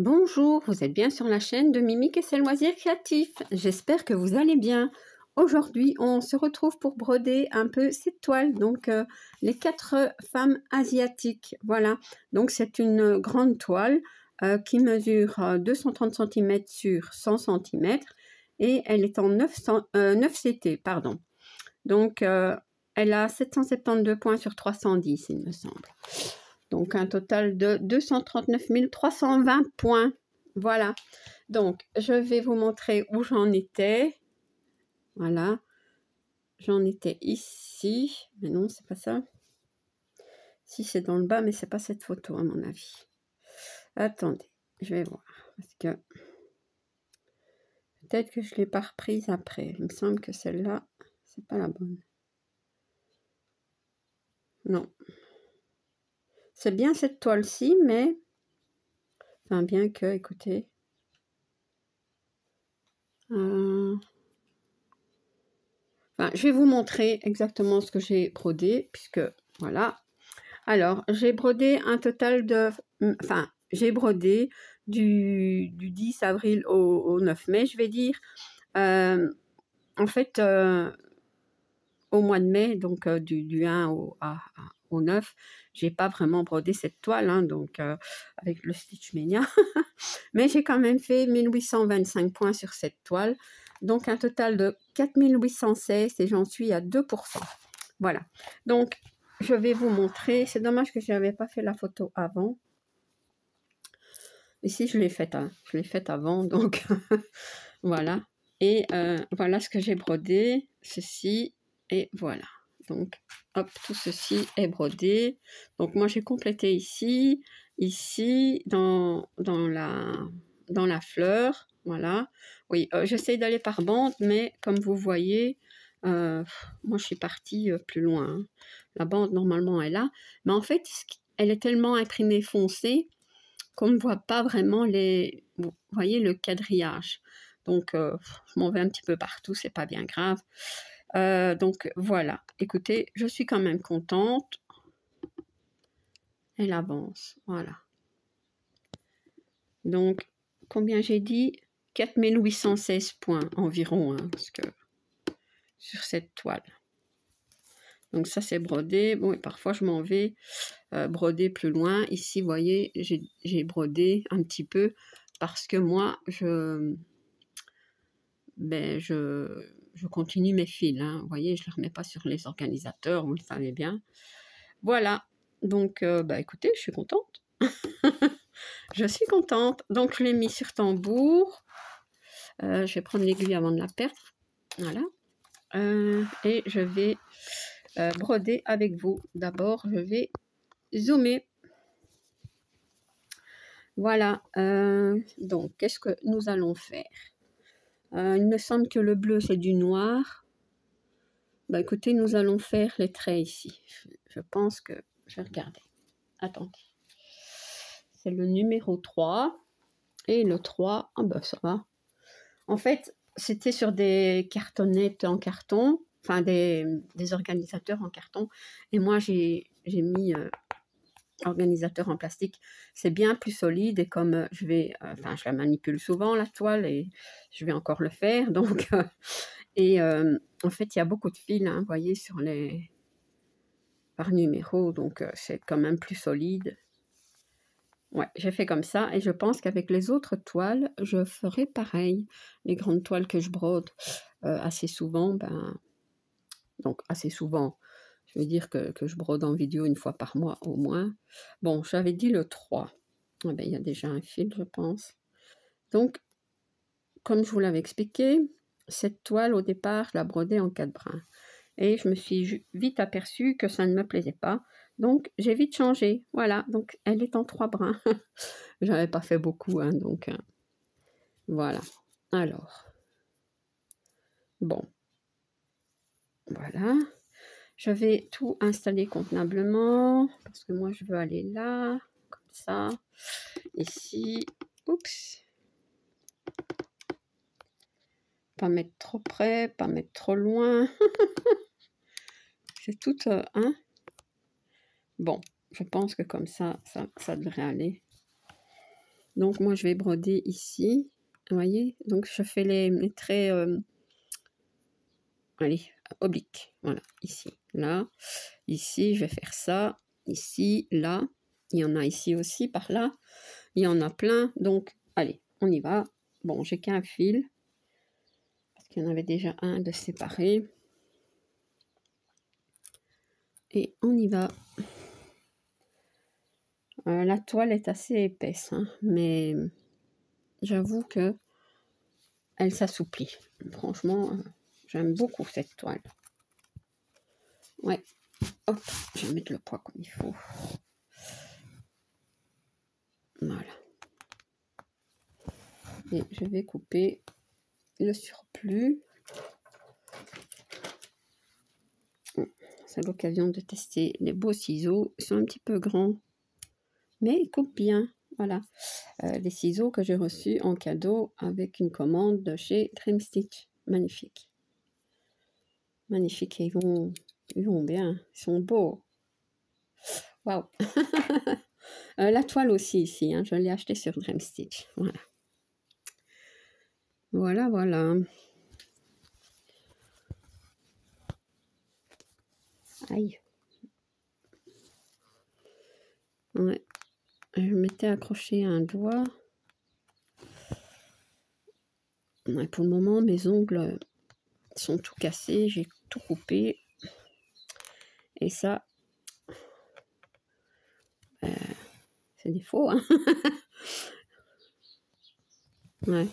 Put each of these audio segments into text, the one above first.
Bonjour, vous êtes bien sur la chaîne de Mimique et ses loisirs créatifs. J'espère que vous allez bien. Aujourd'hui, on se retrouve pour broder un peu cette toile, donc les 4 femmes asiatiques. Voilà, donc c'est une grande toile qui mesure 230 cm sur 100 cm et elle est en 9 CT, pardon. Donc, elle a 772 points sur 310, il me semble. Donc, un total de 239 320 points. Voilà. Donc, je vais vous montrer où j'en étais. Voilà. J'en étais ici. Mais non, c'est pas ça. Si, c'est dans le bas, mais c'est pas cette photo, à mon avis. Attendez, je vais voir. Parce que peut-être que je ne l'ai pas reprise après. Il me semble que celle-là, c'est pas la bonne. Non. C'est bien cette toile-ci, mais... Enfin, bien que, écoutez... Enfin, je vais vous montrer exactement ce que j'ai brodé, puisque, voilà. Alors, j'ai brodé un total de... Enfin, j'ai brodé du 10 avril au 9 mai, je vais dire. En fait, au mois de mai, donc du 1 au 9, j'ai pas vraiment brodé cette toile, hein, donc avec le Stitch Mania. Mais j'ai quand même fait 1825 points sur cette toile. Donc un total de 4816 et j'en suis à 2%. Voilà. Donc je vais vous montrer. C'est dommage que je n'avais pas fait la photo avant. Ici je l'ai faite, hein. Je l'ai faite avant, donc voilà. Et voilà ce que j'ai brodé. Ceci. Et voilà, donc hop, tout ceci est brodé. Donc moi j'ai complété ici dans la fleur, voilà. Oui, j'essaie d'aller par bande, mais comme vous voyez, moi je suis partie plus loin, hein. La bande normalement est là, mais en fait elle est tellement imprimée foncée qu'on ne voit pas vraiment vous voyez le quadrillage. Donc je m'en vais un petit peu partout, c'est pas bien grave. Donc voilà, écoutez, je suis quand même contente. Elle avance, voilà. Donc, combien j'ai dit? 4816 points environ, hein, parce que sur cette toile. Donc ça c'est brodé. Bon, et parfois je m'en vais broder plus loin. Ici, vous voyez, j'ai brodé un petit peu parce que moi, je continue mes fils, hein. Vous voyez, je ne les remets pas sur les organisateurs, vous le savez bien. Voilà, donc écoutez, je suis contente. Je suis contente. Donc je l'ai mis sur tambour. Je vais prendre l'aiguille avant de la perdre. Voilà. Et je vais broder avec vous. D'abord, je vais zoomer. Voilà. Donc, qu'est-ce que nous allons faire? Il me semble que le bleu, c'est du noir. Bah écoutez, nous allons faire les traits ici. Je pense que... Je vais regarder. Attendez. C'est le numéro 3. Et le 3, ah bah ça va. En fait, c'était sur des cartonnettes en carton, enfin des organisateurs en carton. Et moi, j'ai mis organisateur en plastique. C'est bien plus solide et comme je la manipule souvent, la toile, et je vais encore le faire. Donc, en fait, il y a beaucoup de fils, hein, vous voyez, par numéro. Donc, c'est quand même plus solide. Ouais, j'ai fait comme ça et je pense qu'avec les autres toiles, je ferai pareil. Les grandes toiles que je brode assez souvent, donc assez souvent, je veux dire que je brode en vidéo une fois par mois au moins. Bon, j'avais dit le 3. Eh ben, il y a déjà un fil, je pense. Donc, comme je vous l'avais expliqué, cette toile, au départ, je la brodais en 4 brins. Et je me suis vite aperçue que ça ne me plaisait pas. Donc, j'ai vite changé. Voilà, donc elle est en 3 brins. J'avais pas fait beaucoup, hein, donc voilà. Alors, bon, voilà. Je vais tout installer convenablement parce que moi je veux aller là, comme ça, ici. Oups. Pas mettre trop près, pas mettre trop loin. C'est tout, hein. Bon, je pense que comme ça devrait aller. Donc moi je vais broder ici, vous voyez, donc je fais les traits, allez, obliques, voilà, ici, là, ici je vais faire ça, ici, là, il y en a ici aussi, par là, il y en a plein, donc allez, on y va. Bon, j'ai qu'un fil, parce qu'il y en avait déjà un de séparé, et on y va. La toile est assez épaisse, hein, mais j'avoue que elle s'assouplit. Franchement, j'aime beaucoup cette toile. Ouais, hop, je vais mettre le poids comme il faut. Voilà. Et je vais couper le surplus. C'est l'occasion de tester les beaux ciseaux. Ils sont un petit peu grands, mais ils coupent bien. Voilà. Les ciseaux que j'ai reçus en cadeau avec une commande de chez Dream Stitch. Magnifique. Magnifique. Et ils vont bien. Ils sont beaux. Waouh. La toile aussi ici. Hein, je l'ai acheté sur Dream Stitch. Voilà. Voilà, voilà. Aïe. Ouais. Je m'étais accroché à un doigt. Ouais, pour le moment, mes ongles sont tout cassés. J'ai tout coupé. Et ça, c'est des faux, hein. Ouais.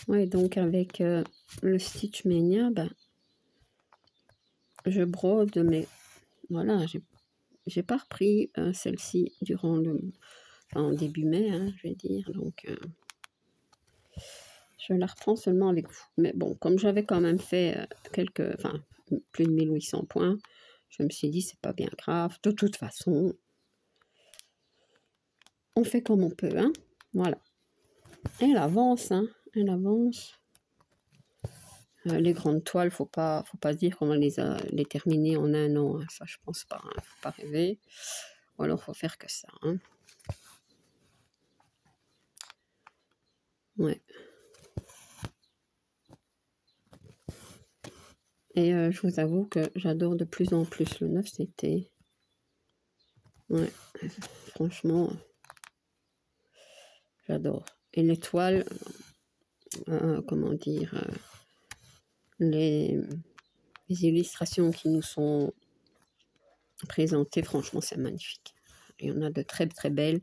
Ouais, donc avec le Stitch Mania, ben, je brode, mais voilà, j'ai pas repris celle-ci durant en début mai, hein, je vais dire, donc je la reprends seulement avec vous. Mais bon, comme j'avais quand même fait plus de 1800 points, je me suis dit, c'est pas bien grave, de toute façon, on fait comme on peut, hein, voilà. Elle avance, hein, elle avance. Les grandes toiles, faut pas se dire qu'on va les terminer en un an. Hein. Ça, je pense pas. Hein. Faut pas rêver. Ou alors, faut faire que ça. Hein. Ouais. Et je vous avoue que j'adore de plus en plus le 9 CT. Ouais. Franchement, j'adore. Et les toiles, comment dire, les illustrations qui nous sont présentées, franchement, c'est magnifique. Il y en a de très très belles.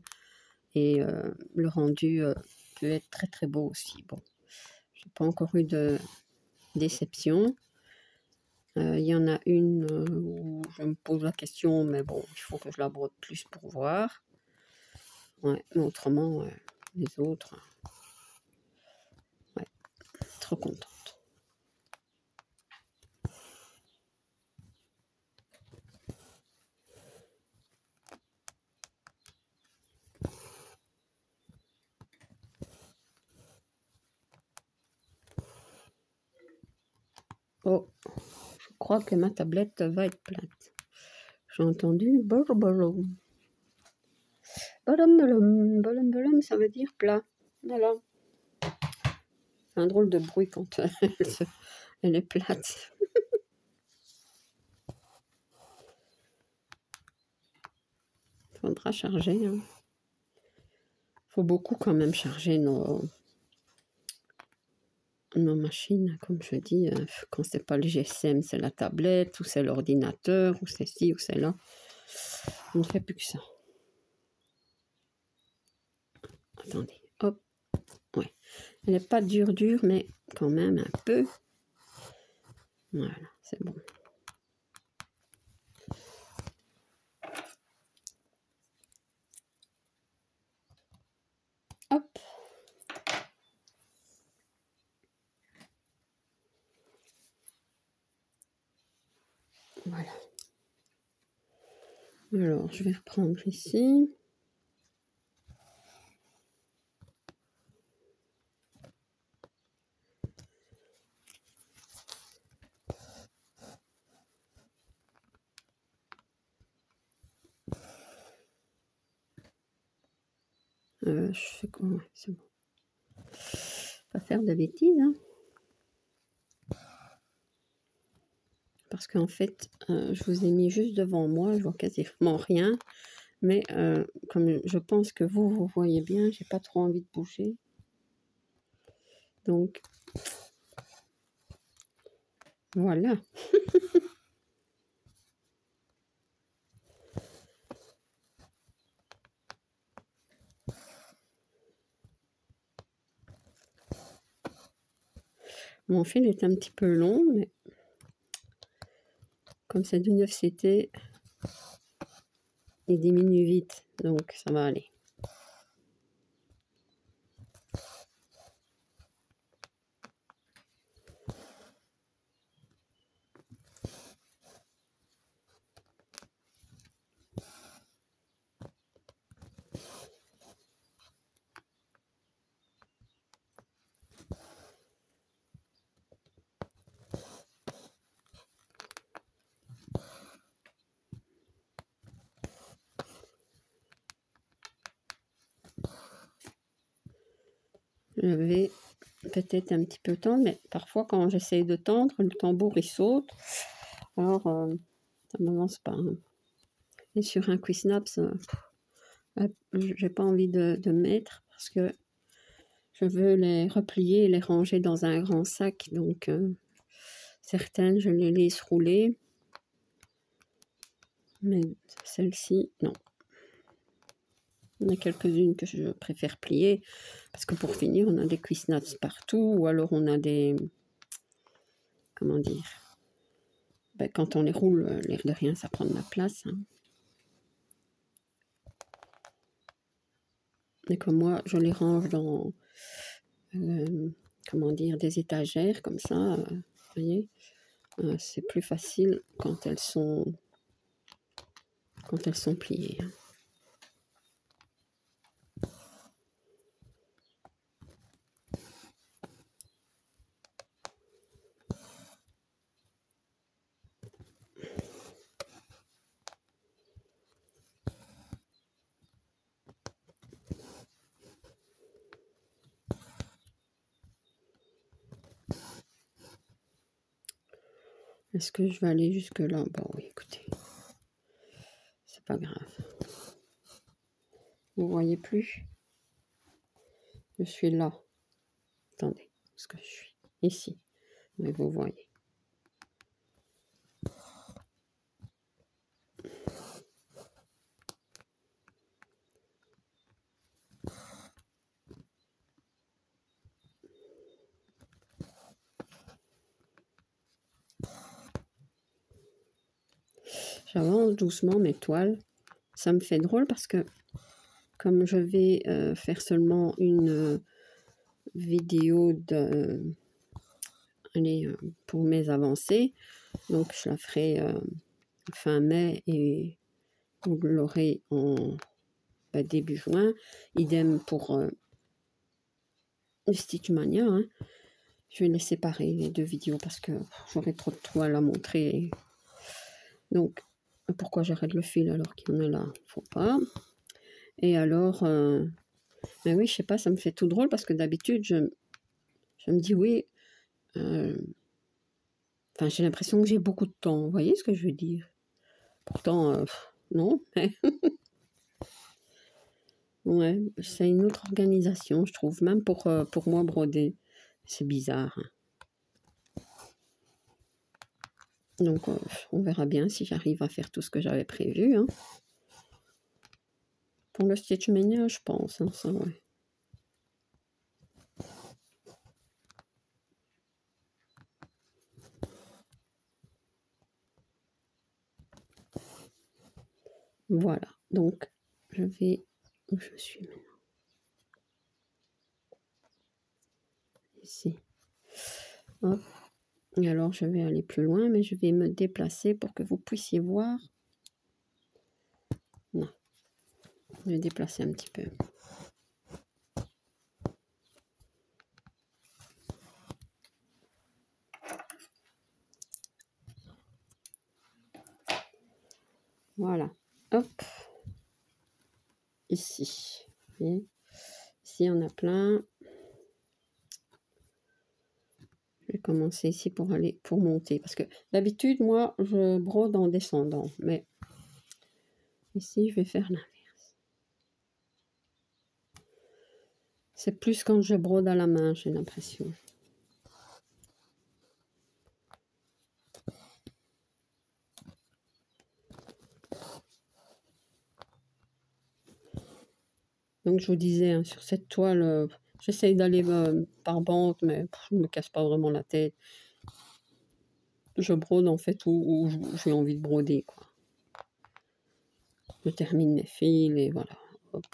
Et le rendu peut être très très beau aussi. Bon, j'ai pas encore eu de déception. Il y en a une où je me pose la question, mais bon, il faut que je la brode plus pour voir. Ouais, mais autrement, les autres, ouais, trop contente. Oh, je crois que ma tablette va être plate. J'ai entendu bolom bolom. Bolom bolom, bolom bolom, ça veut dire plat. Voilà. C'est un drôle de bruit quand elle est plate. Faudra charger. Hein. Faut beaucoup quand même charger nos machines, comme je dis. Quand c'est pas le GSM, c'est la tablette, ou c'est l'ordinateur, ou c'est ci, ou c'est là. On ne fait plus que ça. Attendez, hop. Ouais. Elle n'est pas dure, mais quand même un peu. Voilà, c'est bon. Hop. Voilà. Alors, je vais reprendre ici. je fais comment? C'est bon. Pas faire de bêtises, hein. Parce qu'en fait, je vous ai mis juste devant moi, je vois quasiment rien. Mais comme je pense que vous voyez bien, j'ai pas trop envie de bouger. Donc, voilà. Mon fil est un petit peu long, mais comme c'est du 9CT, il diminue vite, donc ça va aller. J'avais peut-être un petit peu de temps, mais parfois quand j'essaye de tendre, le tambour il saute. Alors, ça m'avance pas, hein. Et sur un Quisnaps, j'ai pas envie de mettre parce que je veux les replier et les ranger dans un grand sac. Donc, certaines, je les laisse rouler. Mais celle-ci, non. Il y en a quelques-unes que je préfère plier. Parce que pour finir, on a des Quisnaps partout. Ou alors on a des... Comment dire? Ben, quand on les roule, l'air de rien, ça prend de la place, hein. Et comme moi, je les range dans... comment dire? Des étagères, comme ça. Vous voyez? C'est plus facile quand elles sont pliées, hein. Est-ce que je vais aller jusque là? Bon, oui, écoutez. C'est pas grave. Vous voyez plus? Je suis là. Attendez, parce que je suis ici. Mais vous voyez. J'avance doucement mes toiles. Ça me fait drôle parce que comme je vais faire seulement une vidéo pour mes avancées, donc je la ferai fin mai et vous l'aurez en début juin. Idem pour le Stitchmania, hein. Je vais les séparer les deux vidéos parce que j'aurai trop de toiles à montrer. Donc pourquoi j'arrête le fil alors qu'il y en a là? Faut pas. Et alors, mais oui, je sais pas, ça me fait tout drôle parce que d'habitude, je me dis oui. Enfin, j'ai l'impression que j'ai beaucoup de temps. Vous voyez ce que je veux dire? Pourtant, non. Mais ouais, c'est une autre organisation, je trouve. Même pour moi, broder. C'est bizarre, hein. Donc, on verra bien si j'arrive à faire tout ce que j'avais prévu, hein. Pour le Stitchmania, je pense, hein, ça, ouais. Voilà, donc je vais où je suis maintenant. Ici. Hop. Et alors je vais aller plus loin, mais je vais me déplacer pour que vous puissiez voir. Non. Je vais déplacer un petit peu. Voilà. Hop. Ici. Vous voyez ? Ici, on a plein. Je vais commencer ici pour monter. Parce que d'habitude, moi, je brode en descendant. Mais ici, je vais faire l'inverse. C'est plus quand je brode à la main, j'ai l'impression. Donc, je vous disais, hein, sur cette toile, j'essaye d'aller par bande, mais je ne me casse pas vraiment la tête. Je brode en fait où j'ai envie de broder, quoi. Je termine mes fils et voilà. Hop.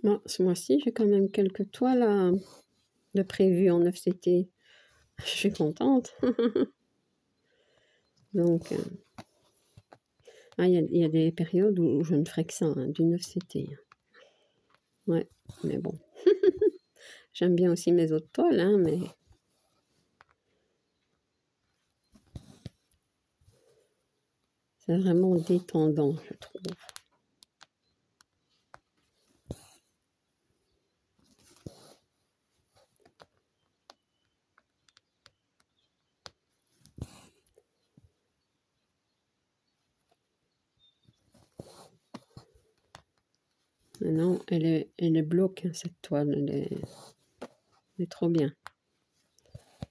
Bon, ce mois-ci, j'ai quand même quelques toiles de prévues en 9CT. Je suis contente. Donc, il y a des périodes où je ne ferai que ça, hein, du 9CT. Ouais, mais bon. J'aime bien aussi mes autres toiles, hein, mais... c'est vraiment détendant, je trouve. Non, elle est bloque, hein, cette toile. Elle est trop bien.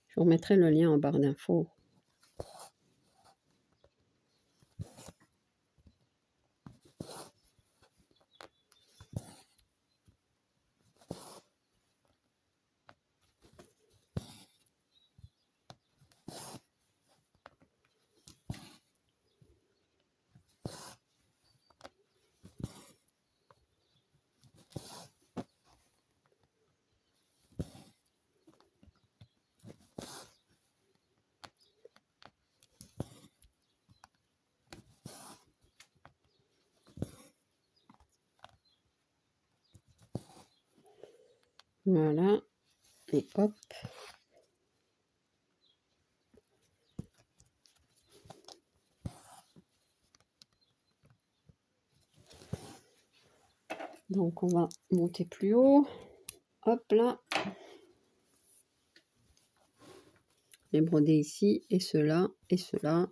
Je vous remettrai le lien en barre d'infos. Voilà. Et hop. Donc, on va monter plus haut. Hop là. Les broder ici, et cela, et cela.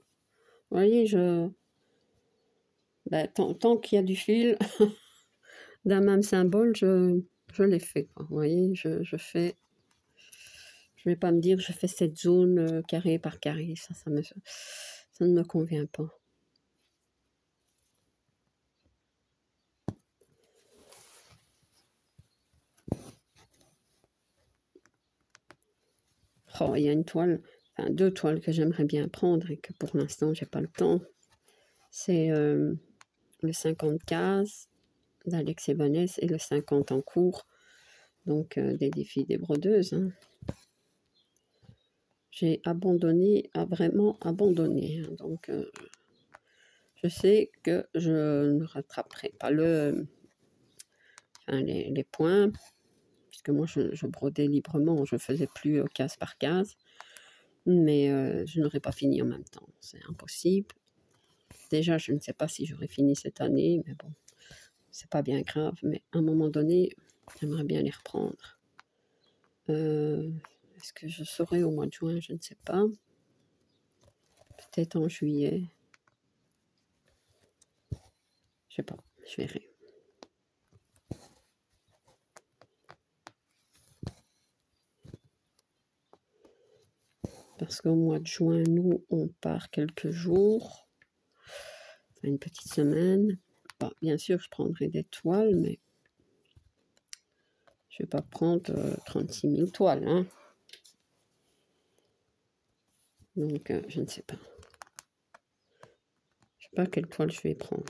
Vous voyez, tant qu'il y a du fil d'un même symbole, je l'ai fait, quoi. Vous voyez, je fais... Je vais pas me dire, je fais cette zone carré par carré. Ça ne me convient pas. Oh, il y a une toile, enfin 2 toiles que j'aimerais bien prendre et que pour l'instant, j'ai pas le temps. C'est le 50 d'Alex Ebanès et le 50 en cours. Donc, des défis des brodeuses. Hein. J'ai abandonné, vraiment abandonné. Hein. Donc, je sais que je ne rattraperai pas les points, puisque moi, je brodais librement. Je faisais plus case par case. Mais je n'aurais pas fini en même temps. C'est impossible. Déjà, je ne sais pas si j'aurais fini cette année, mais bon, c'est pas bien grave. Mais à un moment donné, j'aimerais bien les reprendre. Est-ce que je saurai au mois de juin? Je ne sais pas. Peut-être en juillet. Je sais pas, je verrai. parce qu'au mois de juin, nous, on part quelques jours, enfin, une petite semaine. Bon, bien sûr, je prendrai des toiles, mais je vais pas prendre 36 000 toiles, hein. Donc, je ne sais pas. Je sais pas quelle toile je vais prendre.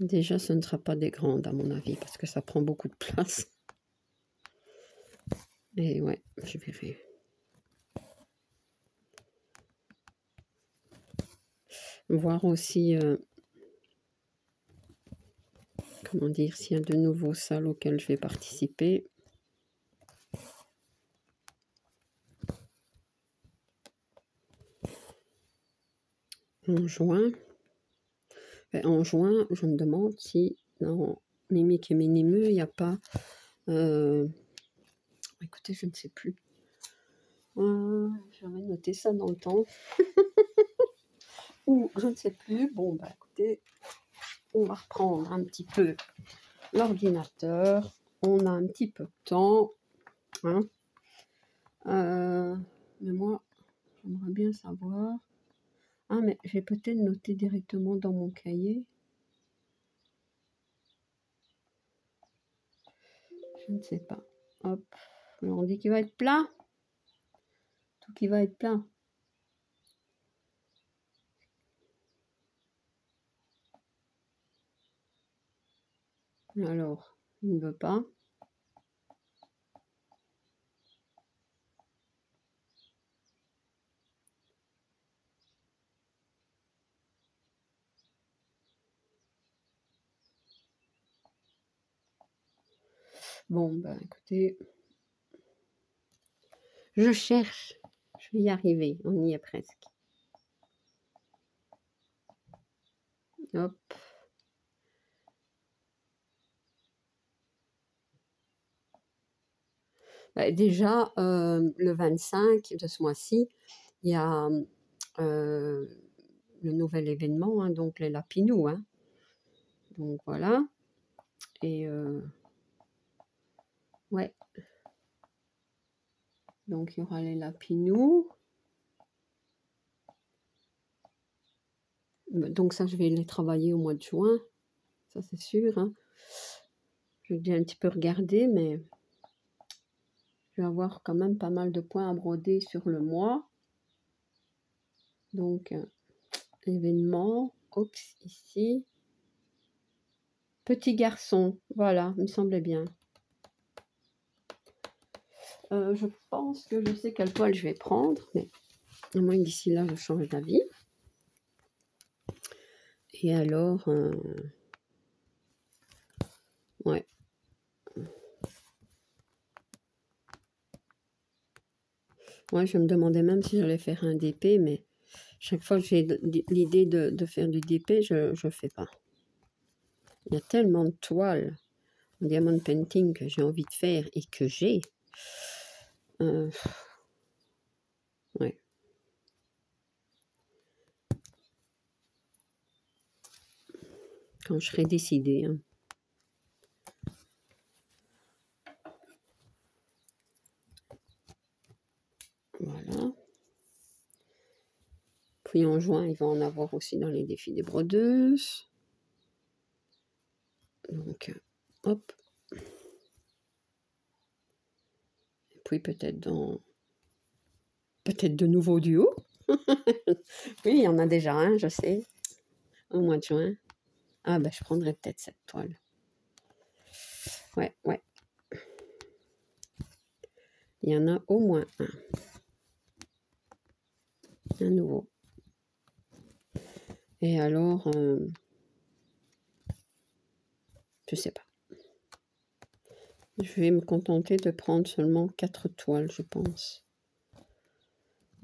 Déjà, ce ne sera pas des grandes, à mon avis, parce que ça prend beaucoup de place. Et ouais, je verrai. Voir aussi, comment dire, s'il y a de nouveaux salles auxquelles je vais participer. En juin. En juin, je me demande si dans Mimique et Minimeux, il n'y a pas... écoutez, je ne sais plus. J'avais noté ça dans le temps. Ou je ne sais plus. Bon, bah écoutez, on va reprendre un petit peu l'ordinateur. On a un petit peu de temps. Hein. Mais moi, j'aimerais bien savoir... Ah, mais j'ai peut-être noté directement dans mon cahier. Je ne sais pas. Hop. Alors on dit qu'il va être plat. Tout qui va être plat. Alors, il ne veut pas. Bon, bah écoutez, je cherche. Je vais y arriver. On y est presque. Hop. Bah, déjà, le 25 de ce mois-ci, il y a le nouvel événement, hein, donc les Lapinous. Hein. Donc voilà. Et ouais. Donc il y aura les Lapinous. Donc ça, je vais les travailler au mois de juin. Ça, c'est sûr. Hein. Je vais un petit peu regarder, mais je vais avoir quand même pas mal de points à broder sur le mois. Donc, événement, oups, ici. Petit garçon, voilà, il me semblait bien. Je pense que je sais quelle toile je vais prendre, mais au moins d'ici là, je change d'avis. Et alors, ouais. Ouais, je me demandais même si j'allais faire un DP, mais chaque fois que j'ai l'idée de faire du DP, je ne fais pas. Il y a tellement de toiles en diamond painting que j'ai envie de faire et que j'ai. Ouais. Quand je serai décidée. Hein. Voilà. Puis en juin, il va en avoir aussi dans les défis des brodeuses. Donc, hop. Et puis peut-être de nouveaux duos. Oui, il y en a déjà un, je sais. Au mois de juin. Ah, ben, je prendrai peut-être cette toile. Ouais, ouais. Il y en a au moins un. Un nouveau. Et alors, je sais pas. Je vais me contenter de prendre seulement 4 toiles, je pense.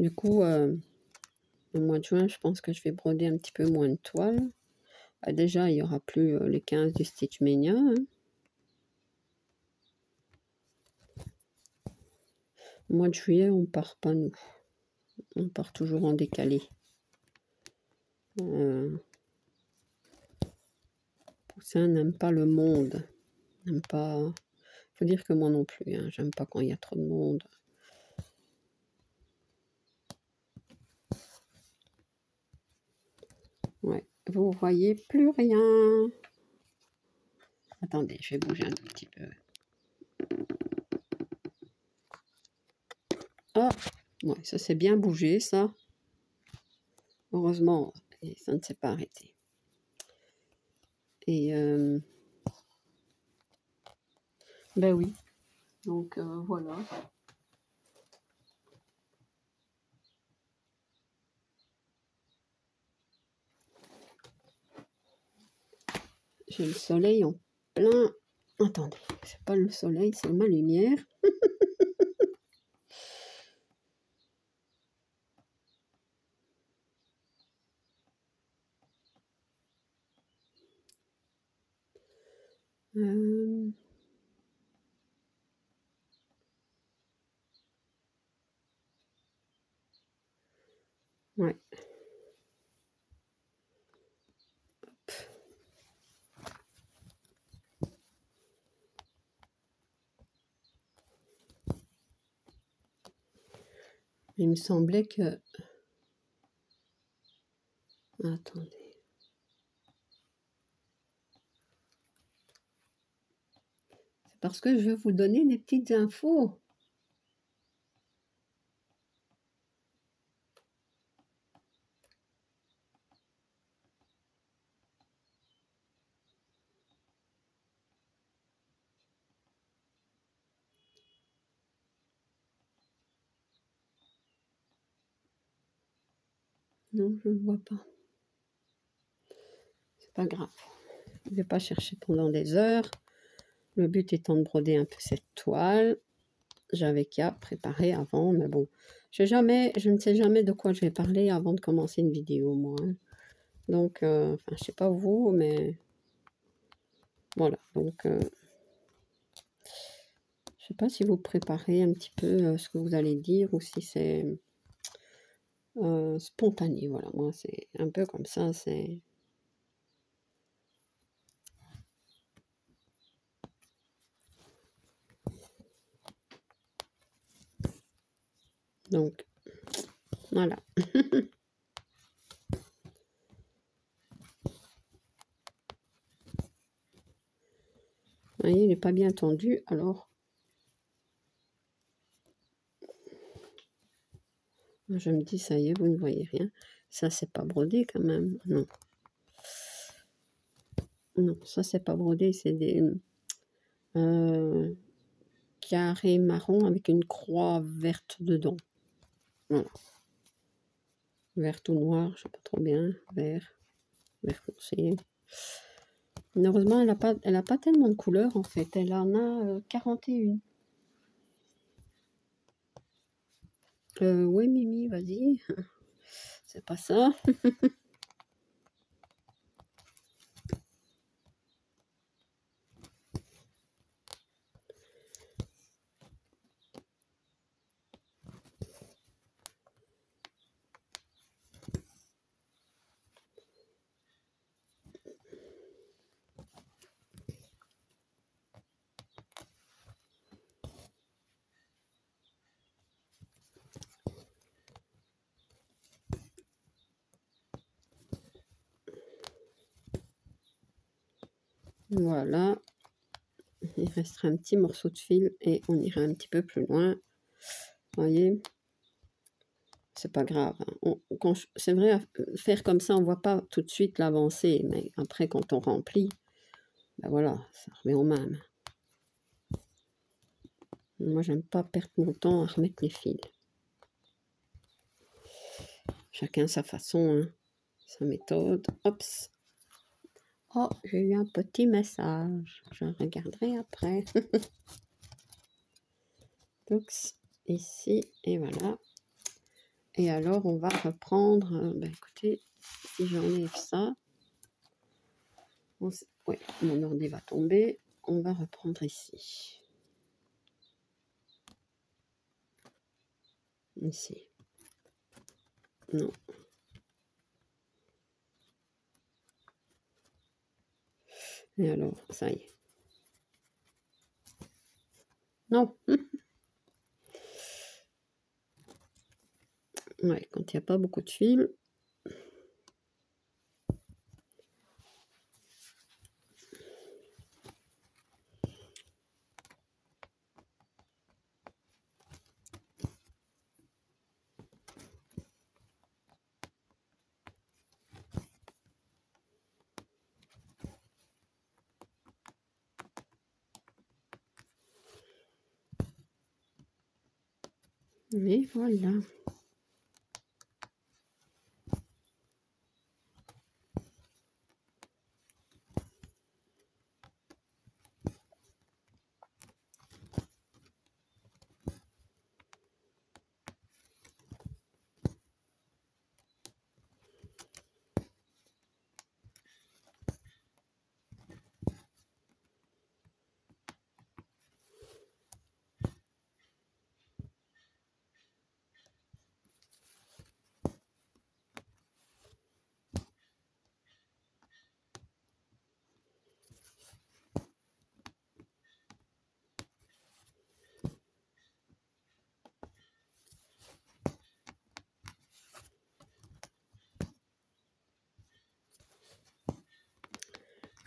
Du coup, au mois de juin, je pense que je vais broder un petit peu moins de toiles. Ah, déjà, il n'y aura plus les 15 du Stitch Mania. Hein. Au mois de juillet, on part pas, nous. On part toujours en décalé. Poussin n'aime pas le monde. J'aime pas... Faut dire que moi non plus, hein, j'aime pas quand il y a trop de monde. Ouais, vous voyez plus rien. Attendez, je vais bouger un tout petit peu. Ah, ouais, ça s'est bien bougé, ça. Heureusement, et ça ne s'est pas arrêté. Et ben oui, donc voilà. J'ai le soleil en plein... Attendez, c'est pas le soleil, c'est ma lumière. Ouais. Il me semblait que... Attendez. C'est parce que je veux vous donner des petites infos. Non, je ne vois pas. C'est pas grave. Je ne vais pas chercher pendant des heures. Le but étant de broder un peu cette toile. J'avais qu'à préparer avant, mais bon. Je ne sais jamais de quoi je vais parler avant de commencer une vidéo, moi. Hein. Donc, enfin, je sais pas vous, mais voilà. Donc, je sais pas si vous préparez un petit peu ce que vous allez dire ou si c'est spontané. Voilà, moi, c'est un peu comme ça. C'est donc voilà. Vous voyez, il n'est pas bien tendu, alors je me dis, ça y est, vous ne voyez rien. Ça, c'est pas brodé quand même. Non. Non, ça, c'est pas brodé, c'est des carrés marron avec une croix verte dedans. Voilà. Vert ou noir, je sais pas trop bien. Vert foncé. Heureusement, elle a pas tellement de couleurs, en fait. Elle en a 41. Oui, Mimi, vas-y. C'est pas ça. Voilà. Il restera un petit morceau de fil et on ira un petit peu plus loin. Vous voyez, c'est pas grave. C'est vrai, faire comme ça, on voit pas tout de suite l'avancée, mais après, quand on remplit, ben voilà, ça remet au même. Moi, j'aime pas perdre mon temps à remettre les fils. Chacun sa façon, hein, sa méthode. Ops. Oh, j'ai eu un petit message. Je regarderai après. Donc, ici, et voilà. Et alors, on va reprendre... ben, écoutez, si j'enlève ça... ouais, mon ordi va tomber. On va reprendre ici. Ici. Non. Et alors, ça y est. Non. Ouais, quand il n'y a pas beaucoup de fil. Et voilà.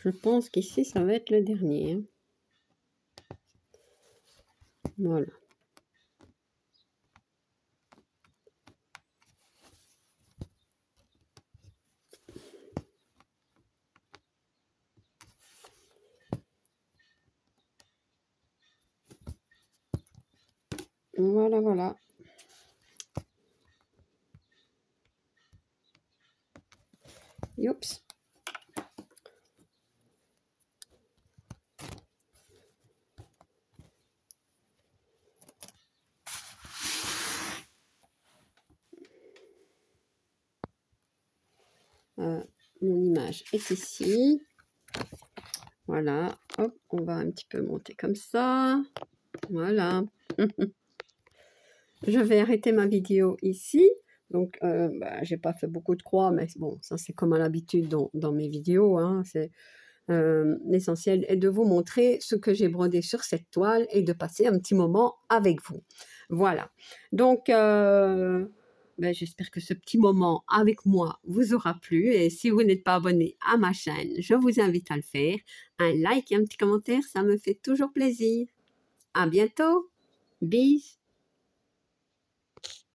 Je pense qu'ici, ça va être le dernier. Hein. Voilà. Voilà, voilà. Oups. Mon image est ici. Voilà. Hop, on va un petit peu monter comme ça. Voilà. Je vais arrêter ma vidéo ici. Donc, j'ai pas fait beaucoup de croix, mais bon, ça c'est comme à l'habitude dans mes vidéos. Hein, l'essentiel est de vous montrer ce que j'ai brodé sur cette toile et de passer un petit moment avec vous. Voilà. Donc, j'espère que ce petit moment avec moi vous aura plu. Et si vous n'êtes pas abonné à ma chaîne, je vous invite à le faire. Un like et un petit commentaire, ça me fait toujours plaisir. À bientôt. Bis.